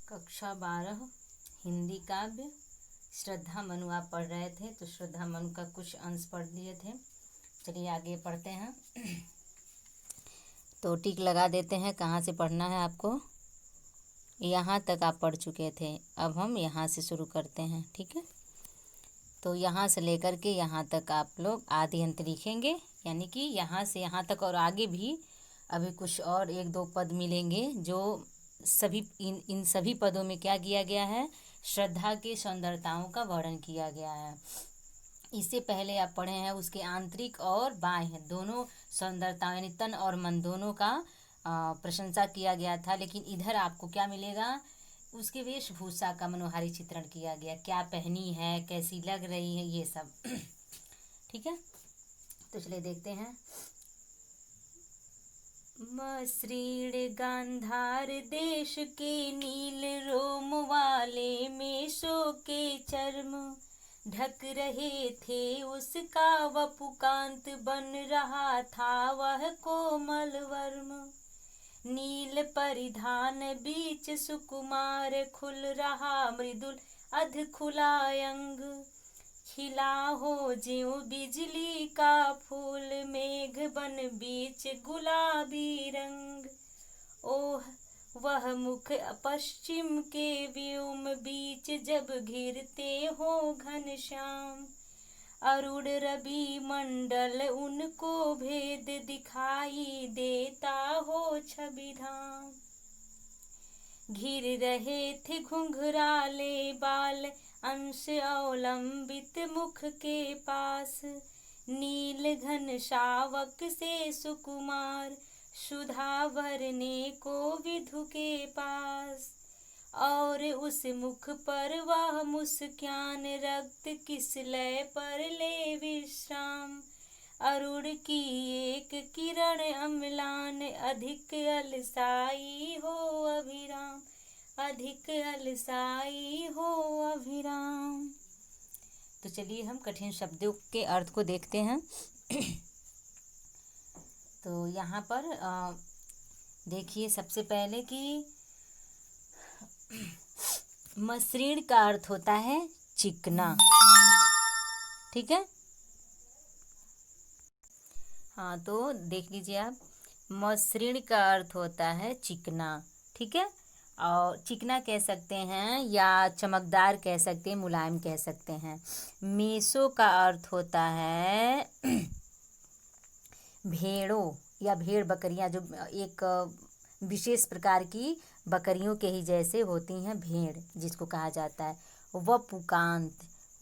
कक्षा 12 हिंदी काव्य श्रद्धा मनु आप पढ़ रहे थे, तो श्रद्धा मनु का कुछ अंश पढ़ लिए थे। चलिए आगे पढ़ते हैं। तो टिक लगा देते हैं कहाँ से पढ़ना है आपको। यहाँ तक आप पढ़ चुके थे, अब हम यहाँ से शुरू करते हैं, ठीक है। तो यहाँ से लेकर के यहाँ तक आप लोग आदि अंत लिखेंगे, यानी कि यहाँ से यहाँ तक और आगे भी अभी कुछ और 1-2 पद मिलेंगे जो सभी इन सभी पदों में क्या किया गया है, श्रद्धा के सौंदर्यताओं का वर्णन किया गया है। इससे पहले आप पढ़े हैं उसके आंतरिक और बाह्य दोनों सौंदर्यता यानी तन और मन दोनों का प्रशंसा किया गया था। लेकिन इधर आपको क्या मिलेगा, उसके वेशभूषा का मनोहारी चित्रण किया गया, क्या पहनी है, कैसी लग रही है, ये सब ठीक है। तो चलिए देखते हैं। मसृण गांधार देश के नील रोम वाले मेषों के चर्म ढक रहे थे उसका वपुकांत बन रहा था वह कोमल वर्म। नील परिधान बीच सुकुमार खुल रहा मृदुल अध खुला अंग। खिला हो ज्यों बिजली का फूल मेघ बन बीच गुलाबी रंग। ओह वह मुख पश्चिम के व्योम बीच जब घिरते हो घनश्याम। अरुण रवि मंडल उनको भेद दिखाई देता हो छविधाम। घिर रहे थे घुंघराले बाल अंश अवलंबित मुख के पास। नील घन शावक से सुकुमार सुधा भरने को विधु के पास। और उस मुख पर वह मुस्कान रक्त किस लय पर ले विश्राम। अरुण की एक किरण अम्लान अधिक अलसाई हो अभिराम। अधिक अलसाई हो अभिराम। तो चलिए हम कठिन शब्दों के अर्थ को देखते हैं। तो यहाँ पर देखिए सबसे पहले कि मसृण का अर्थ होता है चिकना, ठीक है। हाँ तो देख लीजिए आप, मसृण का अर्थ होता है चिकना, ठीक है। और चिकना कह सकते हैं या चमकदार कह सकते हैं, मुलायम कह सकते हैं। मेसो का अर्थ होता है भेड़ों या भेड़ बकरियां, जो एक विशेष प्रकार की बकरियों के ही जैसे होती हैं भेड़, जिसको कहा जाता है। वपुकांत,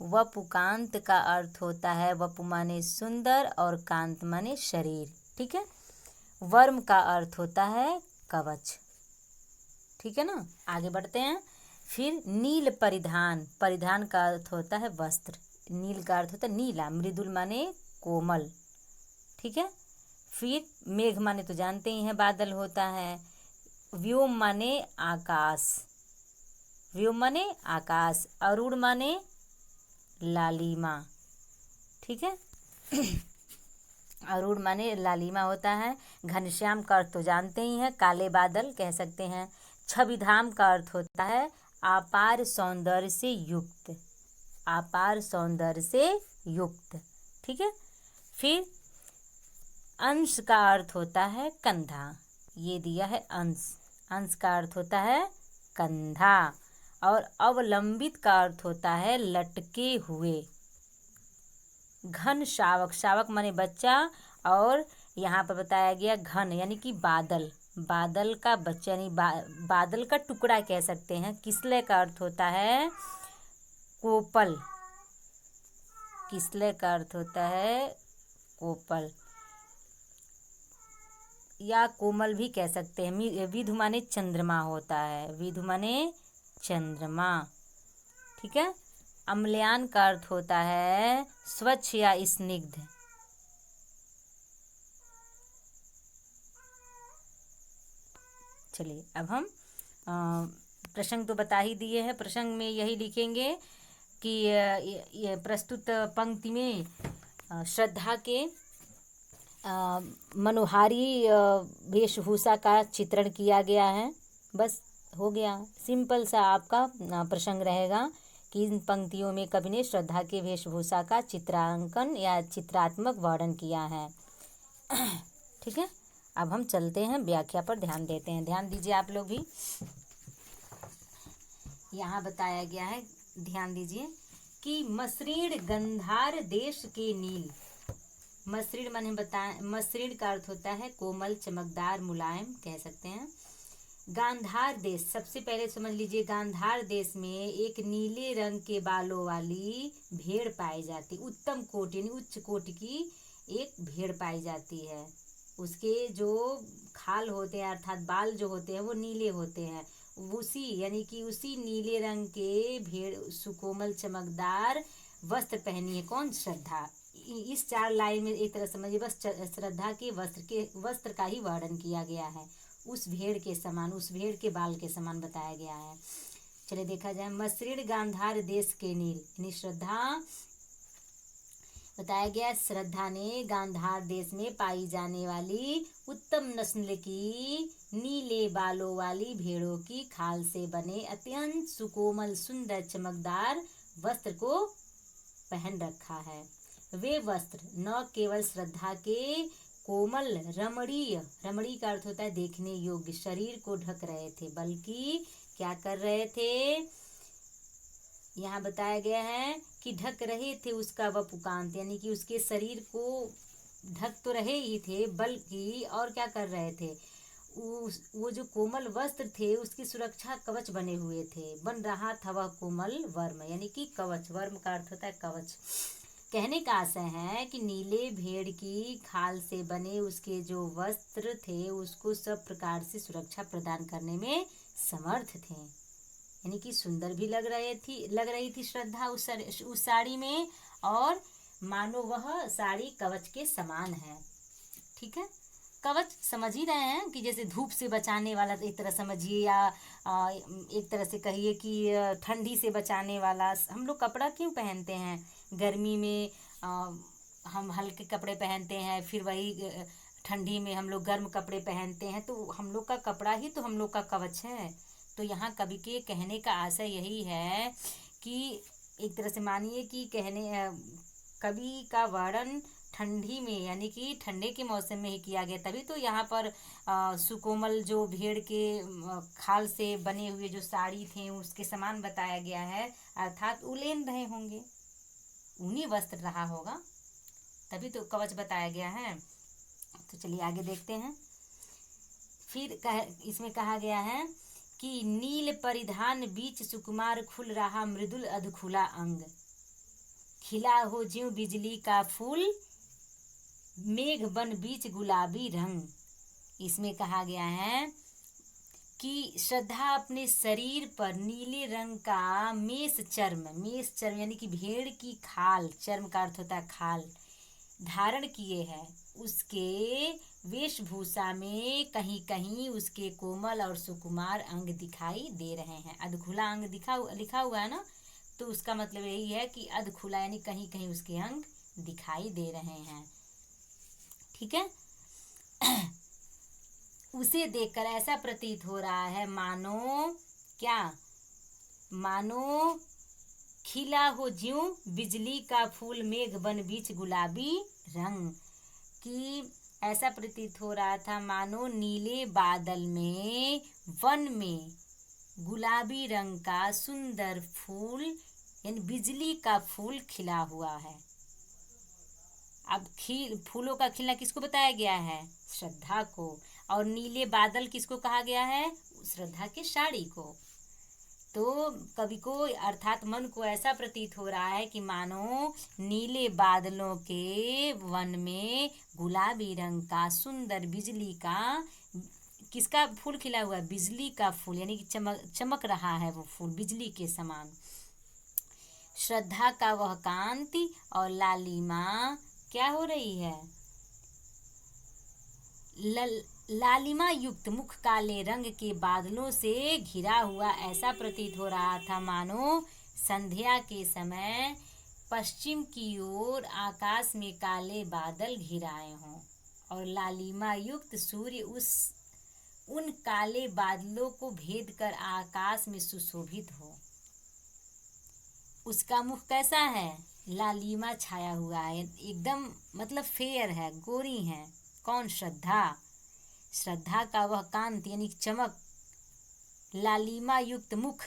वपुकांत का अर्थ होता है वपु माने सुंदर और कांत माने शरीर, ठीक है। वर्म का अर्थ होता है कवच, ठीक है ना। आगे बढ़ते हैं। फिर नील परिधान, परिधान का अर्थ होता है वस्त्र। नील का अर्थ होता है नीला, मृदुल माने कोमल, ठीक है। फिर मेघ माने तो जानते ही हैं बादल होता है। व्योम माने आकाश, व्योम माने आकाश। अरुण माने लालिमा, ठीक है। अरुण माने लालिमा होता है। घनश्याम का अर्थ तो जानते ही हैं, काले बादल कह सकते हैं। छविधाम का अर्थ होता है अपार सौंदर्य से युक्त, अपार सौंदर्य से युक्त, ठीक है। फिर अंश का अर्थ होता है कंधा, ये दिया है अंश, अंश का अर्थ होता है कंधा। और अवलंबित का अर्थ होता है लटके हुए। घन शावक, शावक माने बच्चा, और यहाँ पर बताया गया घन यानी कि बादल, बादल का बच्चा यानी बादल का टुकड़ा कह सकते हैं। किसले का अर्थ होता है कोपल, किसले का अर्थ होता है कोपल या कोमल भी कह सकते हैं। विधु माने चंद्रमा होता है, विधु माने चंद्रमा, ठीक है। अम्लान का अर्थ होता है स्वच्छ या स्निग्ध। चलिए अब हम प्रसंग तो बता ही दिए हैं। प्रसंग में यही लिखेंगे कि ये प्रस्तुत पंक्ति में श्रद्धा के मनोहारी वेशभूषा का चित्रण किया गया है। बस हो गया। सिंपल सा आपका प्रसंग रहेगा कि इन पंक्तियों में कवि ने श्रद्धा के वेशभूषा का चित्रांकन या चित्रात्मक वर्णन किया है। ठीक है, अब हम चलते हैं व्याख्या पर ध्यान देते हैं। ध्यान दीजिए आप लोग भी, यहाँ बताया गया है, ध्यान दीजिए कि मसृण गंधार देश के नील। मसृण माने बताएं, मसृण का अर्थ होता है कोमल, चमकदार, मुलायम कह सकते हैं। गांधार देश, सबसे पहले समझ लीजिए, गांधार देश में एक नीले रंग के बालों वाली भेड़ पाई जाती, उत्तम कोटि यानी उच्च कोटि की एक भेड़ पाई जाती है। उसके जो खाल होते हैं अर्थात बाल जो होते हैं वो नीले होते हैं। उसी यानी कि उसी नीले रंग के भेड़ सुकोमल चमकदार वस्त्र पहनी है। कौन? श्रद्धा। इस 4 लाइन में एक तरह समझिए बस श्रद्धा के वस्त्र का ही वर्णन किया गया है। उस भेड़ के समान, उस भेड़ के बाल के समान बताया गया है। चलिए देखा जाए, मसृण गांधार देश के नील यानी श्रद्धा, बताया गया श्रद्धा ने गांधार देश में पाई जाने वाली उत्तम नस्ल की नीले बालों वाली भेड़ों की खाल से बने अत्यंत सुकोमल सुंदर चमकदार वस्त्र को पहन रखा है। वे वस्त्र न केवल श्रद्धा के कोमल रमणीय, रमणीय का अर्थ होता है देखने योग्य, शरीर को ढक रहे थे, बल्कि क्या कर रहे थे, यहाँ बताया गया है कि ढक रहे थे उसका वपुकांत, यानी कि उसके शरीर को ढक तो रहे ही थे, बल्कि और क्या कर रहे थे, वो जो कोमल वस्त्र थे उसकी सुरक्षा कवच बने हुए थे। बन रहा था वह कोमल वर्म, यानी कि कवच, वर्म का अर्थ होता है कवच। कहने का आशय है कि नीले भेड़ की खाल से बने उसके जो वस्त्र थे उसको सब प्रकार से सुरक्षा प्रदान करने में समर्थ थे, यानी कि सुंदर भी लग रही थी श्रद्धा उस साड़ी में, और मानो वह साड़ी कवच के समान है। ठीक है, कवच समझ ही रहे हैं कि जैसे धूप से बचाने वाला, एक तरह समझिए, या एक तरह से कहिए कि ठंडी से बचाने वाला। हम लोग कपड़ा क्यों पहनते हैं? गर्मी में हम हल्के कपड़े पहनते हैं, फिर वही ठंडी में हम लोग गर्म कपड़े पहनते हैं, तो हम लोग का कपड़ा ही तो हम लोग का कवच है। तो यहाँ कवि के कहने का आशय यही है कि एक तरह से मानिए कि कवि का वर्णन ठंडी में यानी कि ठंडे के मौसम में ही किया गया, तभी तो यहाँ पर सुकोमल जो भेड़ के खाल से बने हुए जो साड़ी थे उसके समान बताया गया है, अर्थात उलेन रहे होंगे, ऊनी वस्त्र रहा होगा, तभी तो कवच बताया गया है। तो चलिए आगे देखते हैं। फिर इसमें कहा गया है कि नील परिधान बीच सुकुमार खुल रहा मृदुल अधखुला अंग, खिला हो ज्यों बिजली का फूल मेघ बन बीच गुलाबी रंग। इसमें कहा गया है कि श्रद्धा अपने शरीर पर नीले रंग का मेष चर्म यानी कि भेड़ की खाल, चर्म का अर्थ होता है खाल, धारण किए है। उसके वेशभूषा में कहीं कहीं उसके कोमल और सुकुमार अंग दिखाई दे रहे हैं। अधखुला अंग लिखा हुआ है ना, तो उसका मतलब यही है कि अधखुला यानी कहीं कहीं उसके अंग दिखाई दे रहे हैं। ठीक है, उसे देखकर ऐसा प्रतीत हो रहा है मानो खिला हो ज्यों बिजली का फूल मेघ बन बीच गुलाबी रंग, कि ऐसा प्रतीत हो रहा था मानो नीले बादल में वन में गुलाबी रंग का सुंदर फूल यानी बिजली का फूल खिला हुआ है। अब फूलों का खिलना किसको बताया गया है? श्रद्धा को। और नीले बादल किसको कहा गया है? श्रद्धा के साड़ी को। तो कवि को अर्थात मन को ऐसा प्रतीत हो रहा है कि मानो नीले बादलों के वन में गुलाबी रंग का सुंदर बिजली का, किसका फूल खिला हुआ है? बिजली का फूल, यानी कि चमक रहा है वो फूल बिजली के समान। श्रद्धा का वह कांति और लालिमा क्या हो रही है? लालिमा युक्त मुख काले रंग के बादलों से घिरा हुआ ऐसा प्रतीत हो रहा था मानो संध्या के समय पश्चिम की ओर आकाश में काले बादल घिराए हों और लालिमा युक्त सूर्य उन काले बादलों को भेद कर आकाश में सुशोभित हो। उसका मुख कैसा है? लालिमा छाया हुआ है, एकदम मतलब फेयर है, गोरी है। कौन? श्रद्धा। श्रद्धा का वह कांति यानी चमक, लालिमा युक्त मुख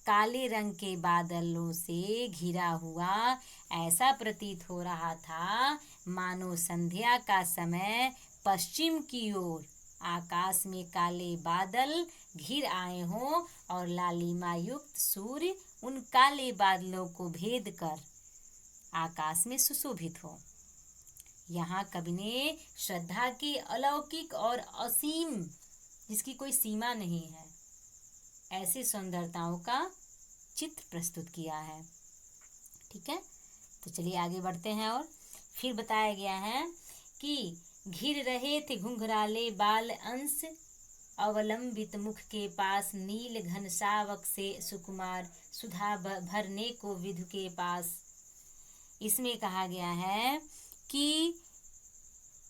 काले रंग के बादलों से घिरा हुआ ऐसा प्रतीत हो रहा था मानो संध्या का समय पश्चिम की ओर आकाश में काले बादल घिर आए हों और लालिमा युक्त सूर्य उन काले बादलों को भेद कर आकाश में सुशोभित हो। यहाँ कवि ने श्रद्धा की अलौकिक और असीम, जिसकी कोई सीमा नहीं है, ऐसी सुंदरताओं का चित्र प्रस्तुत किया है। ठीक है, तो चलिए आगे बढ़ते हैं। और फिर बताया गया है कि घिर रहे थे घुंघराले बाल अंश, अवलंबित मुख के पास नील घन शावक से सुकुमार सुधा भरने को विधु के पास। इसमें कहा गया है कि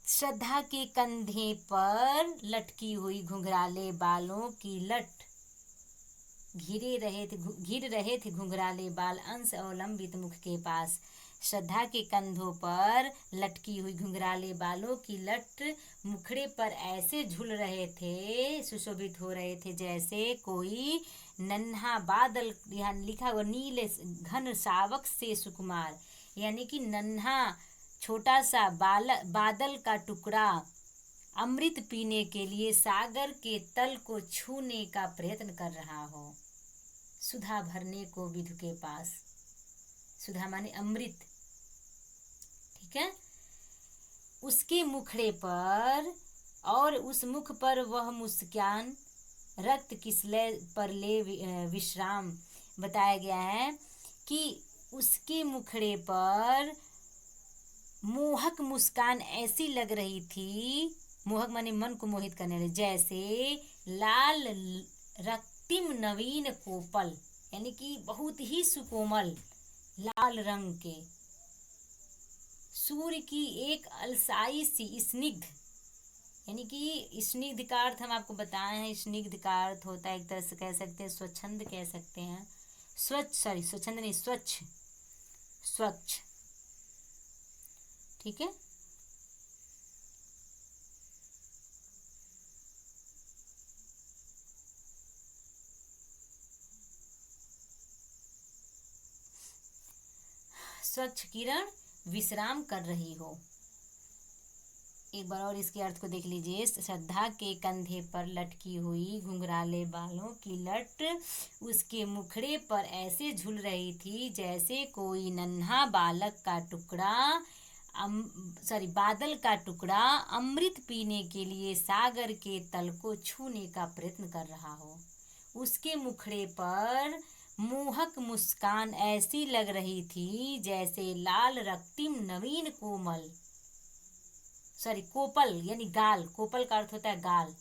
श्रद्धा के कंधे पर लटकी हुई घुंघराले बालों की लट, घिर रहे थे घुंघराले बाल अंश अवलंबित मुख के पास। श्रद्धा के कंधों पर लटकी हुई घुंघराले बालों की लट मुखड़े पर ऐसे झूल रहे थे, सुशोभित हो रहे थे, जैसे कोई नन्हा बादल, यहाँ लिखा हुआ नीले घन शावक से सुकुमार, यानी कि नन्हा छोटा सा बादल का टुकड़ा अमृत पीने के लिए सागर के तल को छूने का प्रयत्न कर रहा हो। सुधा भरने को विधु के पास, सुधा माने अमृत। ठीक है, उसके मुखड़े पर और उस मुख पर वह मुस्कान रक्त किसले पर ले विश्राम। बताया गया है कि उसके मुखड़े पर मोहक मुस्कान ऐसी लग रही थी, मोहक माने मन को मोहित करने वाली, जैसे लाल रक्तिम नवीन कोपल, यानी कि बहुत ही सुकोमल लाल रंग के सूर्य की एक अलसाई सी स्निग्ध, यानी कि स्निग्ध का अर्थ हम आपको बताए हैं। स्निग्ध का अर्थ होता है, एक तरह से कह सकते हैं स्वच्छंद, कह सकते हैं स्वच्छंद नहीं, स्वच्छ। ठीक है, स्वच्छ किरण विश्राम कर रही हो। एक बार और इसके अर्थ को देख लीजिए। श्रद्धा के कंधे पर लटकी हुई घुंघराले बालों की लट उसके मुखड़े पर ऐसे झूल रही थी, जैसे कोई नन्हा बादल का टुकड़ा अमृत पीने के लिए सागर के तल को छूने का प्रयत्न कर रहा हो। उसके मुखड़े पर मोहक मुस्कान ऐसी लग रही थी, जैसे लाल रक्तिम नवीन कोपल यानी गाल, कोपल का अर्थ होता है गाल,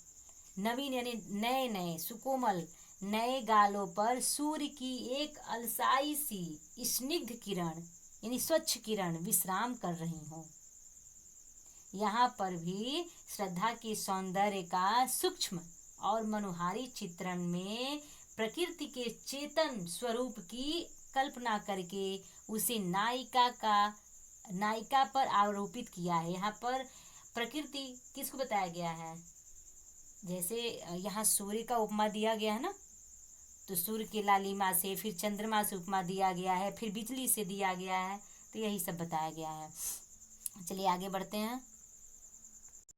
नवीन यानी नए नए, सुकोमल नए गालों पर सूर्य की एक अलसाई सी स्निग्ध किरण यानी स्वच्छ किरण विश्राम कर रही हो। यहाँ पर भी श्रद्धा के सौंदर्य का सूक्ष्म और मनोहारी चित्रण में प्रकृति के चेतन स्वरूप की कल्पना करके उसे नायिका पर आरोपित किया है। यहाँ पर प्रकृति किसको बताया गया है? जैसे यहाँ सूर्य का उपमा दिया गया है ना, तो सूर्य की लालिमा से, फिर चंद्रमा से उपमा दिया गया है, फिर बिजली से दिया गया है, तो यही सब बताया गया है। चलिए आगे बढ़ते हैं।